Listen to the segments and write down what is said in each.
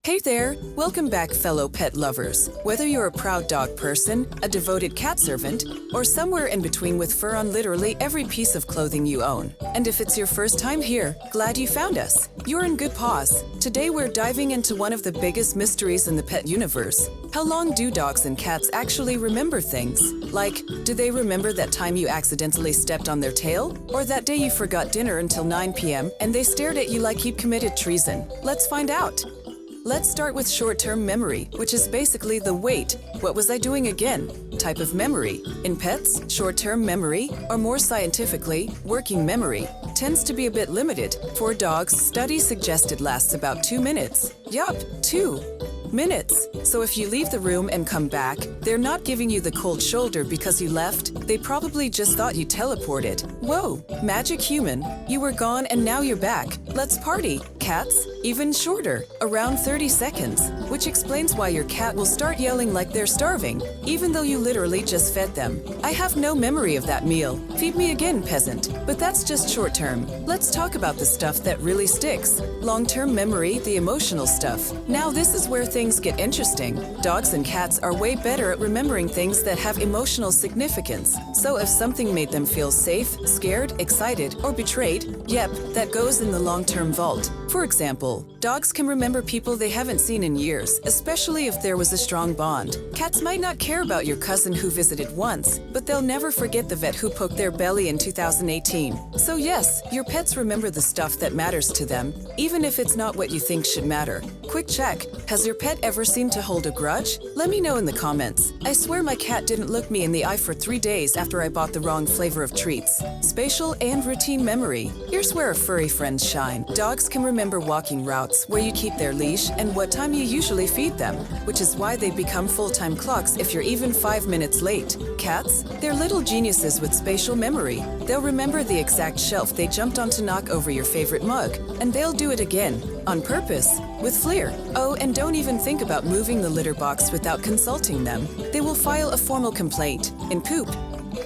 Hey there! Welcome back, fellow pet lovers. Whether you're a proud dog person, a devoted cat servant, or somewhere in between with fur on literally every piece of clothing you own. And if it's your first time here, glad you found us. You're in good paws. Today we're diving into one of the biggest mysteries in the pet universe. How long do dogs and cats actually remember things? Like, do they remember that time you accidentally stepped on their tail? Or that day you forgot dinner until 9 p.m. and they stared at you like you committed treason? Let's find out. Let's start with short-term memory, which is basically the wait, what was I doing again? Type of memory. In pets, short-term memory, or more scientifically, working memory, tends to be a bit limited. For dogs, studies suggested lasts about 2 minutes. Yup, 2 minutes. So if you leave the room and come back, they're not giving you the cold shoulder because you left. They probably just thought you teleported. Whoa, magic human. You were gone and now you're back. Let's party. Cats, even shorter, around 30 seconds, which explains why your cat will start yelling like they're starving, even though you literally just fed them. I have no memory of that meal. Feed me again, peasant. But that's just short term. Let's talk about the stuff that really sticks. Long-term memory, the emotional stuff. Now this is where things get interesting. Dogs and cats are way better at remembering things that have emotional significance. So if something made them feel safe, scared, excited, or betrayed, yep, that goes in the long-term vault. For example, dogs can remember people they haven't seen in years, especially if there was a strong bond. Cats might not care about your cousin who visited once, but they'll never forget the vet who poked their belly in 2018. So yes, your pets remember the stuff that matters to them, even if it's not what you think should matter. Quick check, has your pet ever seemed to hold a grudge? Let me know in the comments. I swear my cat didn't look me in the eye for 3 days after I bought the wrong flavor of treats. Spatial and routine memory. Here's where furry friends shine. Dogs can remember walking routes, where you keep their leash, and what time you usually feed them, which is why they become full-time clocks if you're even 5 minutes late. Cats, they're little geniuses with spatial memory. They'll remember the exact shelf they jumped on to knock over your favorite mug, and they'll do it again, on purpose, with flair. Oh, and don't even think about moving the litter box without consulting them. They will file a formal complaint. In poop,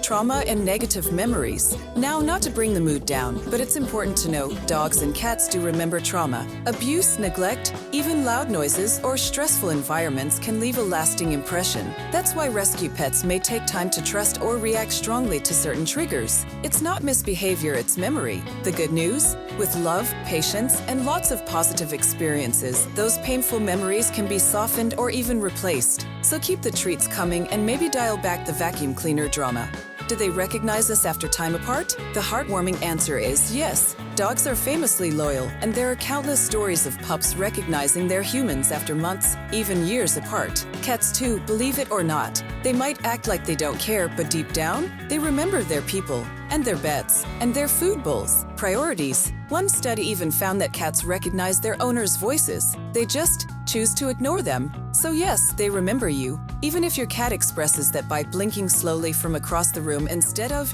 trauma and negative memories. Now, not to bring the mood down, but it's important to know dogs and cats do remember trauma. Abuse, neglect, even loud noises or stressful environments can leave a lasting impression. That's why rescue pets may take time to trust or react strongly to certain triggers. It's not misbehavior, it's memory. The good news? With love, patience, and lots of positive experiences, those painful memories can be softened or even replaced. So keep the treats coming and maybe dial back the vacuum cleaner drama. Do they recognize us after time apart? The heartwarming answer is yes. Dogs are famously loyal, and there are countless stories of pups recognizing their humans after months, even years apart. Cats too, believe it or not. They might act like they don't care, but deep down, they remember their people, and their beds, and their food bowls. Priorities. One study even found that cats recognize their owners' voices. They just choose to ignore them. So yes, they remember you, even if your cat expresses that by blinking slowly from across the room instead of,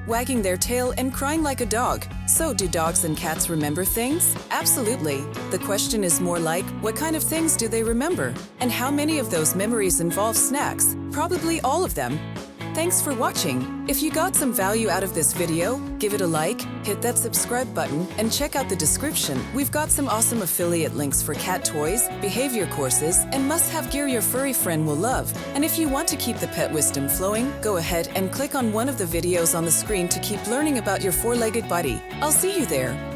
wagging their tail and crying like a dog. So do dogs and cats remember things? Absolutely. The question is more like, what kind of things do they remember? And how many of those memories involve snacks? Probably all of them. Thanks for watching. If you got some value out of this video, give it a like, hit that subscribe button, and check out the description. We've got some awesome affiliate links for cat toys, behavior courses, and must-have gear your furry friend will love. And if you want to keep the pet wisdom flowing, go ahead and click on one of the videos on the screen to keep learning about your four-legged buddy. I'll see you there.